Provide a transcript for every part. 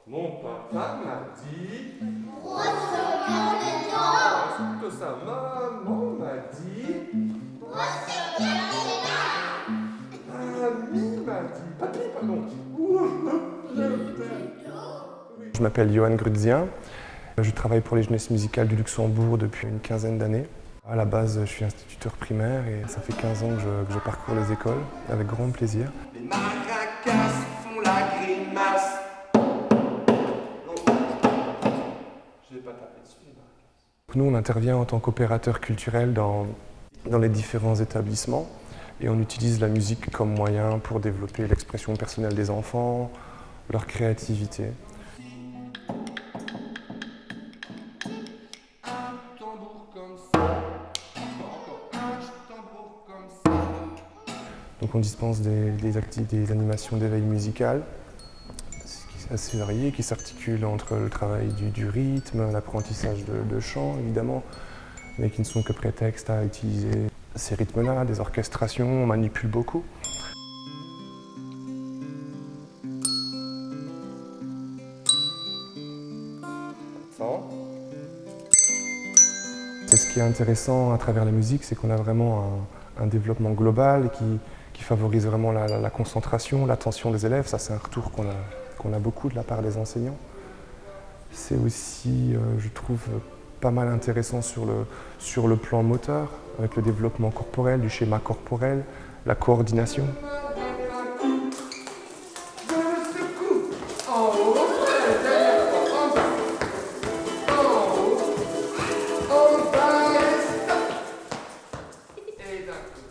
Mon papa m'a dit. Ressort le temps. C'est plutôt ça. Maman m'a dit. Mamie m'a dit. Papi, pardon. Je m'appelle Johan Grudzien. Je travaille pour les jeunesses musicales du Luxembourg depuis une quinzaine d'années. À la base, je suis instituteur primaire et ça fait 15 ans que je parcours les écoles avec grand plaisir. Les maracas font la grimace. Je vais pas taper dessus, les maracas. Nous, on intervient en tant qu'opérateur culturel dans les différents établissements et on utilise la musique comme moyen pour développer l'expression personnelle des enfants, leur créativité. Donc on dispense des animations d'éveil musical, qui est assez varié, qui s'articule entre le travail du rythme, l'apprentissage de chant évidemment, mais qui ne sont que prétexte à utiliser ces rythmes-là, des orchestrations, on manipule beaucoup. C'est ce qui est intéressant à travers la musique, c'est qu'on a vraiment un développement global qui favorise vraiment la concentration, l'attention des élèves. Ça, c'est un retour qu'on a beaucoup de la part des enseignants. C'est aussi, je trouve, pas mal intéressant sur le plan moteur, avec le développement corporel, du schéma corporel, la coordination.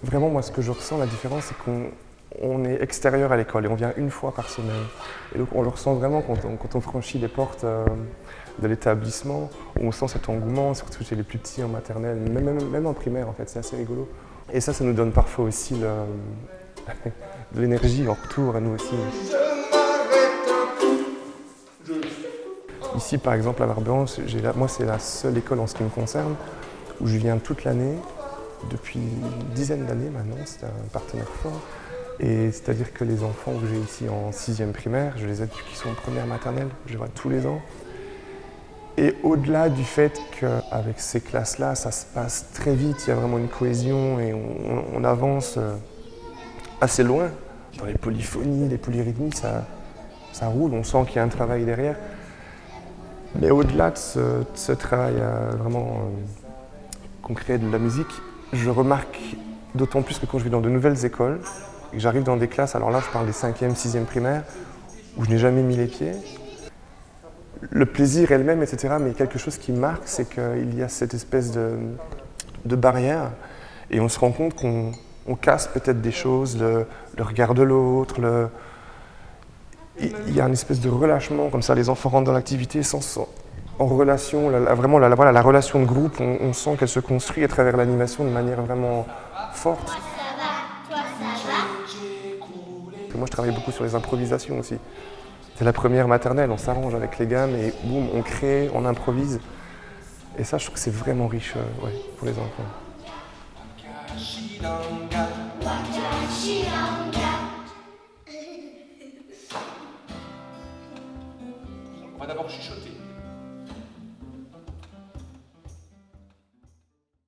Vraiment, moi, ce que je ressens, la différence, c'est qu'on est extérieur à l'école et on vient une fois par semaine. Et donc, on le ressent vraiment quand on franchit les portes de l'établissement, où on sent cet engouement, surtout chez les plus petits en maternelle, même en primaire, en fait, c'est assez rigolo. Et ça nous donne parfois aussi de l'énergie en retour à nous aussi. Ici, par exemple, à Barbéans, moi, c'est la seule école en ce qui me concerne où je viens toute l'année. Depuis une dizaine d'années maintenant, c'est un partenaire fort. Et c'est-à-dire que les enfants que j'ai ici en 6e primaire, je les ai depuis qu'ils sont en première maternelle, je les vois tous les ans. Et au-delà du fait qu'avec ces classes-là, ça se passe très vite, il y a vraiment une cohésion et on avance assez loin. Dans les polyphonies, les polyrythmies, ça roule, on sent qu'il y a un travail derrière. Mais au-delà de ce travail vraiment concret de la musique, je remarque d'autant plus que quand je vais dans de nouvelles écoles, et que j'arrive dans des classes, alors là je parle des 5e, 6e primaires, où je n'ai jamais mis les pieds, le plaisir est le même, etc. Mais quelque chose qui marque, c'est qu'il y a cette espèce de barrière, et on se rend compte qu'on casse peut-être des choses, le regard de l'autre, il y a une espèce de relâchement, comme ça les enfants rentrent dans l'activité en relation, vraiment la relation de groupe, on sent qu'elle se construit à travers l'animation de manière vraiment forte. Toi ça va, toi ça va. Moi je travaille beaucoup sur les improvisations aussi. C'est la première maternelle, on s'arrange avec les gammes et boum, on crée, on improvise. Et ça je trouve que c'est vraiment riche pour les enfants. On va d'abord chuchoter.